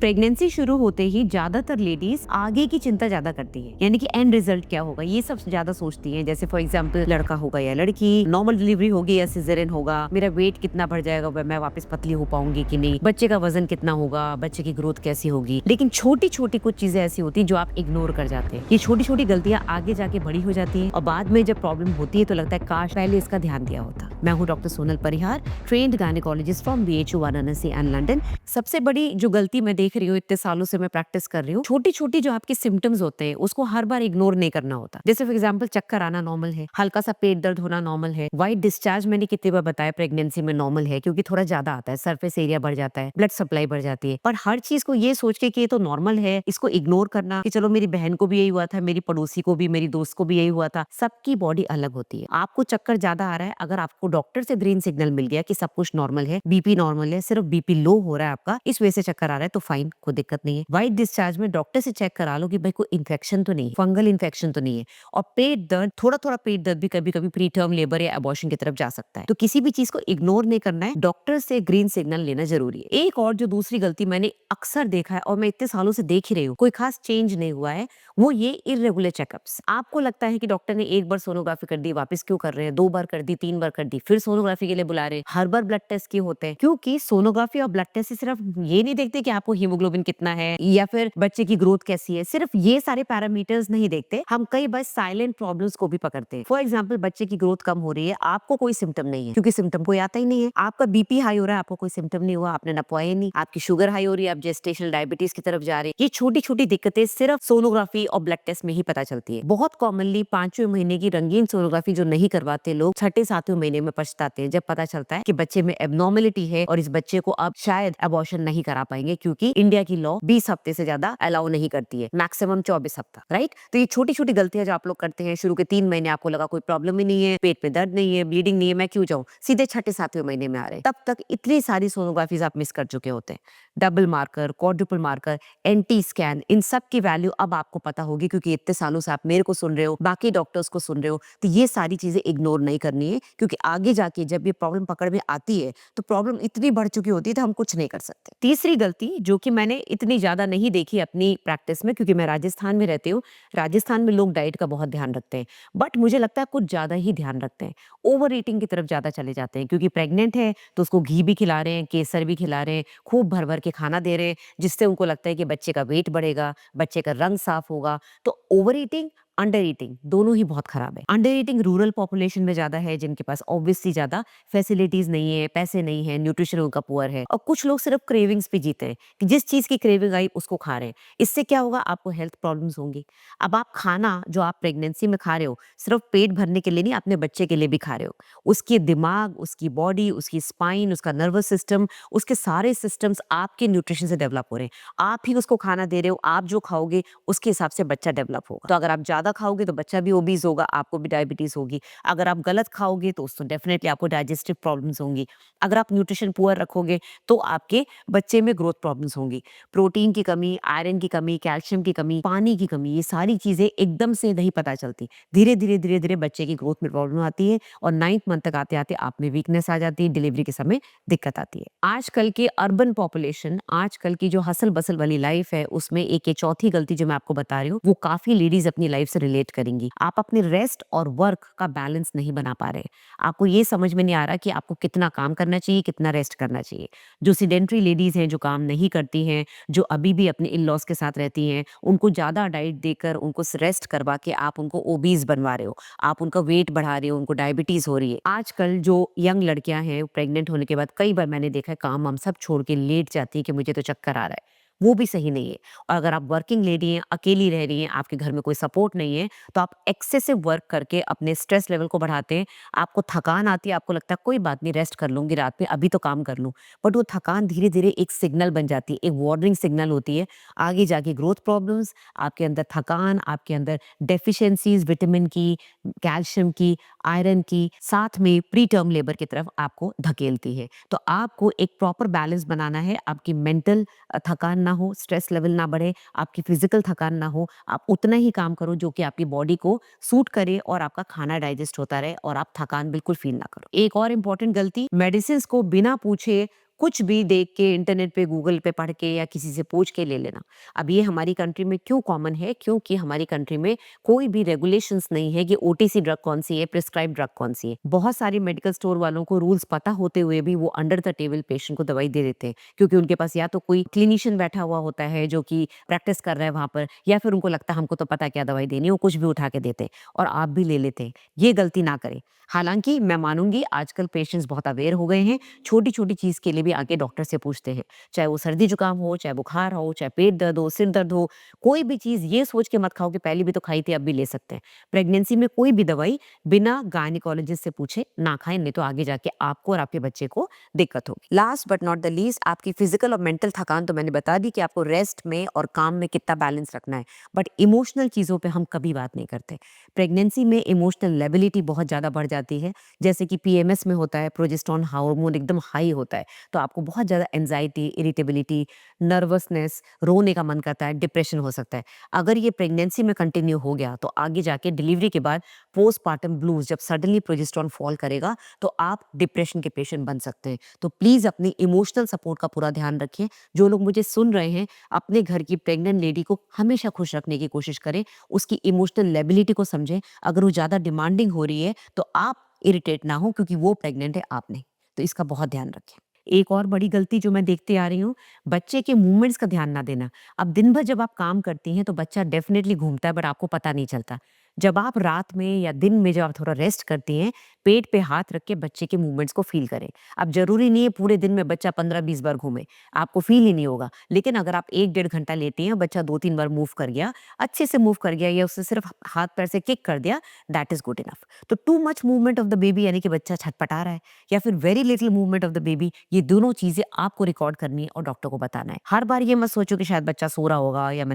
Pregnancy शुरू होते ही ज्यादातर लेडीज आगे की चिंता ज्यादा करती है, यानी कि एंड रिजल्ट क्या होगा ये सब ज्यादा सोचती हैं। जैसे फॉर एग्जांपल लड़का होगा या लड़की, नॉर्मल डिलीवरी होगी या सिजेरियन होगा, मेरा वेट कितना बढ़ जाएगा, मैं वापस पतली हो पाऊंगी कि नहीं, बच्चे का वजन कितना होगा, बच्चे की ग्रोथ कैसी होगी। लेकिन छोटी छोटी कुछ चीजें ऐसी होती है जो आप इग्नोर कर जाते हैं। ये छोटी छोटी गलतियां आगे जाके बड़ी हो जाती है और बाद में जब प्रॉब्लम होती है तो लगता है काश पहले इसका ध्यान दिया होता। मैं हूँ doctor Sonal Parihar, trained gynaecologist from BHU Varanasi and London. सबसे बड़ी जो गलती मैं देख रही हूँ, इतने सालों से मैं प्रैक्टिस कर रही हूँ, छोटी छोटी जो आपके सिम्टम्स होते हैं उसको हर बार इग्नोर नहीं करना होता। जैसे फॉर एग्जांपल चक्कर आना नॉर्मल है, हल्का सा पेट दर्द होना नॉर्मल है, व्हाइट डिस्चार्ज मैंने कितनी बार बताया प्रेगनेंसी में नॉर्मल है क्योंकि थोड़ा ज्यादा आता है, सरफेस एरिया बढ़ जाता है, ब्लड सप्लाई बढ़ जाती है। पर हर चीज को ये सोच के कि ये तो नॉर्मल है, इसको इग्नोर करना कि चलो मेरी बहन को भी यही हुआ था, मेरी पड़ोसी को भी, मेरी दोस्त को भी यही हुआ था। सबकी बॉडी अलग होती है। आपको चक्कर ज्यादा आ रहा है, अगर आपको डॉक्टर से ग्रीन सिग्नल मिल गया कि सब कुछ नॉर्मल है, बीपी नॉर्मल है, सिर्फ बीपी लो हो रहा है आपका, इस वजह से चक्कर आ रहा है, तो फाइन, कोई दिक्कत नहीं है। व्हाइट डिस्चार्ज में डॉक्टर से चेक करा लो कि भाई कोई इन्फेक्शन तो नहीं है, फंगल इन्फेक्शन तो नहीं है। और पेट दर्द, थोड़ा थोड़ा पेट दर्द भी कभी कभी प्री टर्म लेबर या अबॉर्शन की तरफ जा सकता है। तो किसी भी चीज को इग्नोर नहीं करना है, डॉक्टर से ग्रीन सिग्नल लेना जरूरी है। एक और जो दूसरी गलती मैंने अक्सर देखा है और मैं इतने सालों से देख ही रही हूँ, कोई खास चेंज नहीं हुआ है, वो ये इरेगुलर चेकअप्स। आपको लगता है कि डॉक्टर ने एक बार सोनोग्राफी कर दी, वापस क्यों कर रहे हैं, 2 बार कर दी, 3 बार कर दी, फिर सोनोग्राफी के लिए बुला रहे हैं, हर बार ब्लड टेस्ट क्यों होते हैं? क्योंकि सोनोग्राफी और ब्लड टेस्ट से सिर्फ ये नहीं देखते कि आपको हीमोग्लोबिन कितना है या फिर बच्चे की ग्रोथ कैसी है, सिर्फ ये सारे पैरामीटर्स नहीं देखते। हम कई बार साइलेंट प्रॉब्लम्स को भी पकड़ते हैं। फॉर एग्जाम्पल बच्चे की ग्रोथ कम हो रही है, आपको कोई सिम्टम नहीं है क्योंकि सिम्टम कोई आता ही नहीं है। आपका बीपी हाई हो रहा है, आपको कोई सिम्टम नहीं हुआ, आपने नपवाया ही नहीं। आपकी शुगर हाई हो रही है, आप जेस्टेशनल डायबिटीज की तरफ जा रहे हैं। ये छोटी छोटी दिक्कतें सिर्फ सोनोग्राफी और ब्लड टेस्ट में ही पता चलती है। बहुत कॉमनली 5वें महीने की रंगीन सोनोग्राफी जो नहीं करवाते लोग 6ठे-7वें महीने में पछताते हैं, जब पता चलता है कि बच्चे में एबनॉर्मलिटी है और इस बच्चे को अब शायद अबॉर्शन नहीं करा पाएंगे क्योंकि इंडिया की लॉ 20 हफ्ते से ज्यादा अलाउ नहीं करती है, मैक्सिमम 24 हफ्ता, राइट। तो ये छोटी छोटी गलतियां जो आप लोग करते हैं, शुरू के 3 महीने आपको लगा कोई प्रॉब्लम ही नहीं है, पेट में दर्द नहीं है, ब्लीडिंग नहीं है, मैं क्यों जाऊं, सीधे 6ठे-7वें महीने में आ रहे हैं, तब तक इतनी सारी सोनोग्राफीज आप मिस कर चुके होते हैं। Double marker, quadruple marker, anti scan, इन सब की वैल्यू अब आपको पता होगी क्योंकि इतने सालों से आप मेरे को सुन रहे हो, बाकी डॉक्टर्स को सुन रहे हो। तो ये सारी चीजें इग्नोर नहीं करनी है क्योंकि आगे जाके जब ये प्रॉब्लम पकड़ में आती है तो प्रॉब्लम इतनी बढ़ चुकी होती है तो हम कुछ नहीं कर सकते। तीसरी गलती जो कि मैंने इतनी ज्यादा नहीं देखी अपनी प्रैक्टिस में, क्योंकि मैं राजस्थान में रहती हूँ, राजस्थान में लोग डाइट का बहुत ध्यान रखते हैं, बट मुझे लगता है कुछ ज्यादा ही ध्यान रखते हैं, ओवर ईटिंग की तरफ ज्यादा चले जाते हैं। क्योंकि प्रेग्नेंट है तो उसको घी भी खिला रहे हैं, केसर भी खिला रहे हैं, खूब भर भर के खाना दे रहे हैं, जिससे उनको लगता है कि बच्चे का वेट बढ़ेगा, बच्चे का रंग साफ होगा। तो ओवर ईटिंग, अंडर ईटिंग दोनों ही बहुत खराब है। अंडर ईटिंग रूरल पॉपुलेशन में ज्यादा है, जिनके पास ऑब्वियसली ज्यादा फैसिलिटीज नहीं है, पैसे नहीं है, न्यूट्रिशन उनका पुअर है, और कुछ लोग सिर्फ क्रेविंग्स पे जीते हैं कि जिस चीज की क्रेविंग आई उसको खा रहे हैं। इससे क्या होगा, आपको हेल्थ प्रॉब्लम्स होंगी। अब आप खाना जो आप प्रेगनेंसी में खा रहे हो सिर्फ पेट भरने के लिए नहीं, अपने बच्चे के लिए भी खा रहे हो। उसके दिमाग, उसकी बॉडी, उसकी स्पाइन, उसका नर्वस सिस्टम, उसके सारे सिस्टम्स आपके न्यूट्रिशन से डेवलप हो रहे हैं। आप ही उसको खाना दे रहे हो, आप जो खाओगे उसके हिसाब से बच्चा डेवलप होगा। तो अगर आप ज्यादा खाओगे तो बच्चा भी ओबीज होगा, आपको भी डायबिटीज होगी। अगर आप गलत खाओगे तो उसको डेफिनेटली आपको डाइजेस्टिव प्रॉब्लम्स होंगी। अगर आप न्यूट्रिशन पुअर रखोगे तो आपके बच्चे में ग्रोथ प्रॉब्लम्स होंगी। प्रोटीन की कमी, आयरन की कमी, कैल्शियम की कमी, पानी की कमी, ये सारी चीजें एकदम से नहीं पता चलती। धीरे धीरे बच्चे की ग्रोथ में प्रॉब्लम आती है और 9th मंथ तक आते आते आप में वीकनेस आ जाती है, डिलीवरी के समय दिक्कत आती है। आजकल के अर्बन पॉपुलेशन, आजकल की जो हसल बसल वाली लाइफ है, उसमें एक ये चौथी गलती जो मैं आपको बता रही हूँ वो काफी लेडीज अपनी लाइफ से रिलेट करेंगी। आप अपने रेस्ट और वर्क का बैलेंस नहीं बना पा रहे। आपको ये समझ में नहीं आ रहा कि आपको कितना काम करना चाहिए, कितना रेस्ट करना चाहिए। जो सीडेंटरी लेडीज हैं, जो काम नहीं करती हैं, जो अभी भी अपने इन लॉज के साथ रहती हैं, उनको ज्यादा डाइट देकर, उनको रेस्ट करवा के आप उनको ओबीज बनवा रहे हो, आप उनका वेट बढ़ा रहे हो, उनको डायबिटीज हो रही है। आजकल जो यंग लड़कियां हैं प्रेग्नेंट होने के बाद कई बार मैंने देखा है काम हम सब छोड़ के लेट जाती है कि मुझे तो चक्कर आ रहा है, वो भी सही नहीं है। और अगर आप वर्किंग लेडी हैं, अकेली रह रही हैं, आपके घर में कोई सपोर्ट नहीं है, तो आप एक्सेसिव वर्क करके अपने स्ट्रेस लेवल को बढ़ाते हैं। आपको थकान आती है, आपको लगता है कोई बात नहीं, रेस्ट कर लूंगी रात में, अभी तो काम कर लूं। बट वो थकान धीरे धीरे एक सिग्नल बन जाती है, एक वार्निंग सिग्नल होती है। आगे जाके ग्रोथ प्रॉब्लम्स, आपके अंदर थकान, आपके अंदर डेफिशिएंसीज विटामिन की, कैल्शियम की, आयरन की, साथ में प्री टर्म लेबर की तरफ आपको धकेलती है। तो आपको एक प्रॉपर बैलेंस बनाना है। आपकी मेंटल थकान ना हो, स्ट्रेस लेवल ना बढ़े, आपकी फिजिकल थकान ना हो, आप उतना ही काम करो जो कि आपकी बॉडी को सूट करे और आपका खाना डाइजेस्ट होता रहे और आप थकान बिल्कुल फील ना करो। एक और इम्पोर्टेंट गलती, मेडिसिन को बिना पूछे कुछ भी देख के इंटरनेट पे, गूगल पे पढ़ के या किसी से पूछ के ले लेना। अब ये हमारी कंट्री में क्यों कॉमन है? क्योंकि हमारी कंट्री में कोई भी रेगुलेशंस नहीं है कि ओटीसी ड्रग कौन-सी है, प्रिस्क्राइब्ड ड्रग कौन-सी है। बहुत सारे मेडिकल स्टोर वालों को रूल्स पता होते हुए भी वो अंडर द टेबल पेशेंट को दवाई दे देते हैं, क्योंकि उनके पास या तो कोई क्लिनिशियन बैठा हुआ होता है जो कि प्रैक्टिस कर रहा है वहाँ पर, या फिर उनको लगता है हमको तो पता है क्या दवाई देनी है, वो कुछ भी उठा के देते हैं और आप भी ले लेते हैं। ये गलती ना करें। हालाँकि मैं मानूँगी आजकल पेशेंट्स बहुत अवेयर हो गए हैं, छोटी-छोटी चीज़ के लिए भी आके डॉक्टर से पूछते हैं। चाहे वो सर्दी-जुकाम हो, चाहे बुखार हो, चाहे पेट दर्द हो, सिर दर्द हो, कोई भी चीज़ ये सोच के मत खाओ कि पहले भी तो खाई थी, अब भी ले सकते हैं। प्रेगनेंसी में कोई भी दवाई बिना गायनेकोलॉजिस्ट से पूछे ना खाएँ, नहीं तो आगे जाके आपको और आपके बच्चे को दिक्कत होगी। Last but not the least, आपकी फिजिकल और मेंटल थकान तो मैंने बता दी कि आपको रेस्ट में और काम में कितना बैलेंस रखना है, बट इमोशनल चीज़ों पे हम कभी बात नहीं करते। प्रेगनेंसी में इमोशनल लेबिलिटी बहुत ज़्यादा बढ़ जाती है, जैसे कि पीएमएस में होता है, प्रोजेस्टेरोन हार्मोन एकदम हाई होता है, तो आपको बहुत ज़्यादा एंजाइटी, इरिटेबिलिटी, नर्वसनेस, रोने का मन करता है, डिप्रेशन हो सकता है। अगर ये प्रेगनेंसी में कंटिन्यू हो गया तो आगे जाके डिलीवरी के बाद पोस्टपार्टम ब्लूज, जब सडनली प्रोजेस्टेरोन फॉल करेगा तो आप डिप्रेशन के पेशेंट बन सकते हैं। तो प्लीज़ अपनी इमोशनल सपोर्ट का पूरा ध्यान रखिए। जो लोग मुझे सुन रहे हैं, अपने घर की प्रेग्नेंट लेडी को हमेशा खुश रखने की कोशिश करें, उसकी इमोशनल लेबिलिटी को समझें। अगर वो ज़्यादा डिमांडिंग हो रही है तो आप इरिटेट ना हो, क्योंकि वो प्रेग्नेंट है, आप नहीं। तो इसका बहुत ध्यान रखें। एक और बड़ी गलती जो मैं देखती आ रही हूँ, बच्चे के मूवमेंट्स का ध्यान ना देना। अब दिन भर जब आप काम करती हैं तो बच्चा डेफिनिटली घूमता है, बट आपको पता नहीं चलता। जब आप रात में या दिन में जब आप थोड़ा रेस्ट करती हैं, पेट पे हाथ रख के बच्चे के मूवमेंट्स को फ़ील करें। अब ज़रूरी नहीं है पूरे दिन में बच्चा 15-20 बार घूमे, आपको फ़ील ही नहीं होगा। लेकिन अगर आप 1 डेढ़ घंटा लेती हैं, बच्चा 2-3 बार मूव कर गया, अच्छे से मूव कर गया, या उससे सिर्फ हाथ-पैर से किक कर दिया, दैट इज़ गुड इनफ। तो too much movement of the baby यानी कि बच्चा छटपटा रहा है, या फिर very little movement of the baby, ये दोनों चीज़ें आपको रिकॉर्ड करनी है और डॉक्टर को बताना है। हर बार ये मत सोचो कि शायद बच्चा सो रहा होगा, या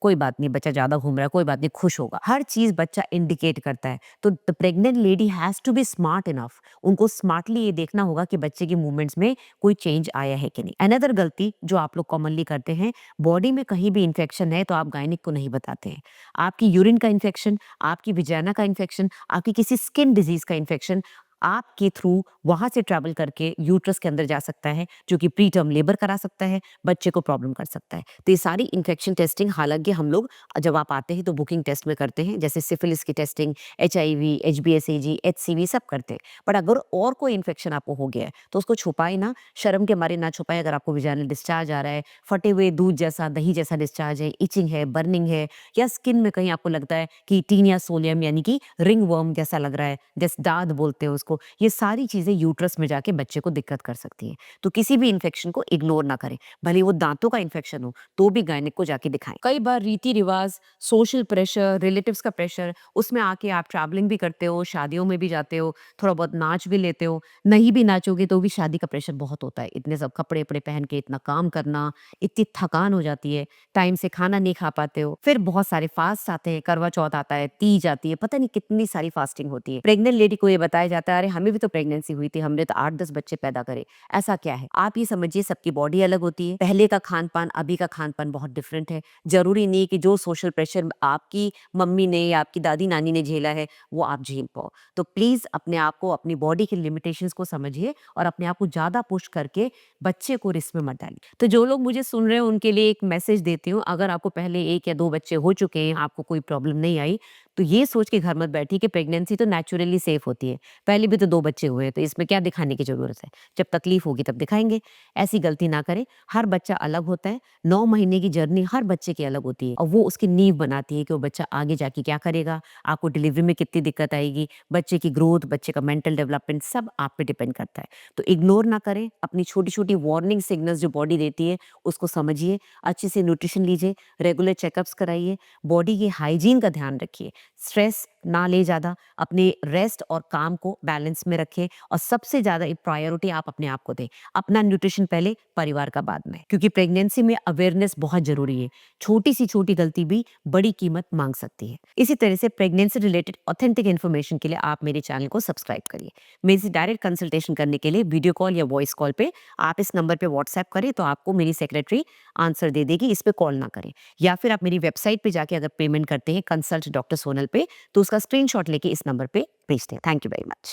कोई बात नहीं, बच्चा ज़्यादा घूम रहा है, कोई बात नहीं, खुश होगा। हर चीज़ बच्चा इंडिकेट करता है। तो the pregnant lady has to be smart enough. उनको स्मार्टली ये देखना होगा कि बच्चे की मूवमेंट्स में कोई चेंज आया है कि नहीं। अनदर गलती जो आप लोग कॉमनली करते हैं, बॉडी में कहीं भी इन्फेक्शन है तो आप गायनिक को नहीं बताते हैं। आपकी यूरिन का इन्फेक्शन, आपकी विजाइना का इन्फेक्शन, आपकी किसी स्किन डिजीज का इन्फेक्शन आपके थ्रू वहां से ट्रैवल करके यूट्रस के अंदर जा सकता है, जो कि प्री टर्म लेबर करा सकता है, बच्चे को प्रॉब्लम कर सकता है। तो ये सारी इन्फेक्शन टेस्टिंग हालांकि हम लोग जब आप आते हैं तो बुकिंग टेस्ट में करते हैं, जैसे सिफिलिस की टेस्टिंग, एचआईवी, एचबीएसएजी, एचसीवी सब करते हैं। पर अगर और कोई इन्फेक्शन आपको हो गया है तो उसको छुपाए ना, शर्म के मारे ना छुपाए। अगर आपको विजाइनल डिस्चार्ज आ रहा है, फटे हुए दूध जैसा, दही जैसा डिस्चार्ज है, इचिंग है, बर्निंग है, या स्किन में कहीं आपको लगता है कि टीनिया सोलियम यानी कि रिंग वर्म जैसा लग रहा है, जैसे दाद बोलते हैं उसको, ये सारी चीजें यूट्रस में जाके बच्चे को दिक्कत कर सकती हैं। तो किसी भी इन्फेक्शन को इग्नोर ना करें, भले वो दांतों का इन्फेक्शन हो तो भी गायनिक को जाके दिखाएं। कई बार रीति रिवाज, सोशल प्रेशर, रिलेटिव्स का प्रेशर, उसमें आके आप ट्रैवलिंग भी करते हो, शादियों में भी जाते हो, थोड़ा बहुत नाच भी लेते हो, नहीं भी नाचोगे तो भी शादी का प्रेशर बहुत होता है। इतने सब कपड़े वपड़े पहन के इतना काम करना, इतनी थकान हो जाती है, टाइम से खाना नहीं खा पाते हो, फिर बहुत सारे फास्ट आते हैं, करवा चौथ आता है, तीज आती है, पता नहीं कितनी सारी फास्टिंग होती है। प्रेग्नेंट लेडी को ये बताया जाता है, अरे हमें भी तो प्रेगनेंसी हुई थी, हमने तो 8-10 बच्चे पैदा करे। ऐसा क्या है? आप ये समझिए सबकी बॉडी अलग होती है, पहले का खान पान अभी का खान पान बहुत डिफरेंट है। जरूरी नहीं कि जो सोशल प्रेशर आपकी मम्मी ने या आपकी दादी नानी ने झेला है वो आप झेल पाओ। तो प्लीज अपने आप को, अपनी बॉडी की लिमिटेशंस को समझिए और अपने आप को ज्यादा पुश करके बच्चे को रिस्क में मत डालिए। तो जो लोग मुझे सुन रहे हैं उनके लिए एक मैसेज देती हूँ, अगर आपको पहले 1 या 2 बच्चे हो चुके हैं, आपको कोई प्रॉब्लम नहीं आई, तो ये सोच के घर मत बैठिए कि प्रेगनेंसी तो नेचुरली सेफ होती है। पहले भी तो 2 बच्चे हुए हैं, तो इसमें क्या दिखाने की ज़रूरत है? जब तकलीफ होगी तब दिखाएँगे। ऐसी गलती ना करें। हर बच्चा अलग होता है। 9 महीने की जर्नी हर बच्चे की अलग होती है और वो उसकी नींव बनाती है कि वो बच्चा आगे जाके क्या करेगा, आपको डिलीवरी में कितनी दिक्कत आएगी, बच्चे की ग्रोथ, बच्चे का मेंटल डेवलपमेंट सब आप पे डिपेंड करता है। तो इग्नोर ना करें। अपनी छोटी-छोटी वार्निंग सिग्नल्स जो बॉडी देती है, उसको समझिए, अच्छे से न्यूट्रिशन लीजिए, रेगुलर चेकअप्स कराइए, बॉडी की हाइजीन का ध्यान रखिए, स्ट्रेस ना ले ज़्यादा, अपने रेस्ट और काम को बैलेंस में रखें और सबसे ज़्यादा प्रायोरिटी आप अपने आप को दें। अपना न्यूट्रिशन पहले, परिवार का बाद में, क्योंकि प्रेगनेंसी में अवेयरनेस बहुत ज़रूरी है। छोटी सी छोटी गलती भी बड़ी कीमत मांग सकती है। इसी तरह से प्रेगनेंसी रिलेटेड ऑथेंटिक इन्फॉर्मेशन के लिए आप मेरे चैनल को सब्सक्राइब करिए। मेरे से डायरेक्ट कंसल्टेशन करने के लिए वीडियो कॉल या वॉइस कॉल पे आप इस नंबर पे व्हाट्सएप करें तो आपको मेरी सेक्रेटरी आंसर दे देगी, इस पे कॉल ना करें। या फिर आप मेरी वेबसाइट पे जाके अगर पेमेंट करते हैं कंसल्ट डॉक्टर सोनल पे, तो उसका स्क्रीनशॉट लेके इस नंबर पे भेज दें। Thank you very much.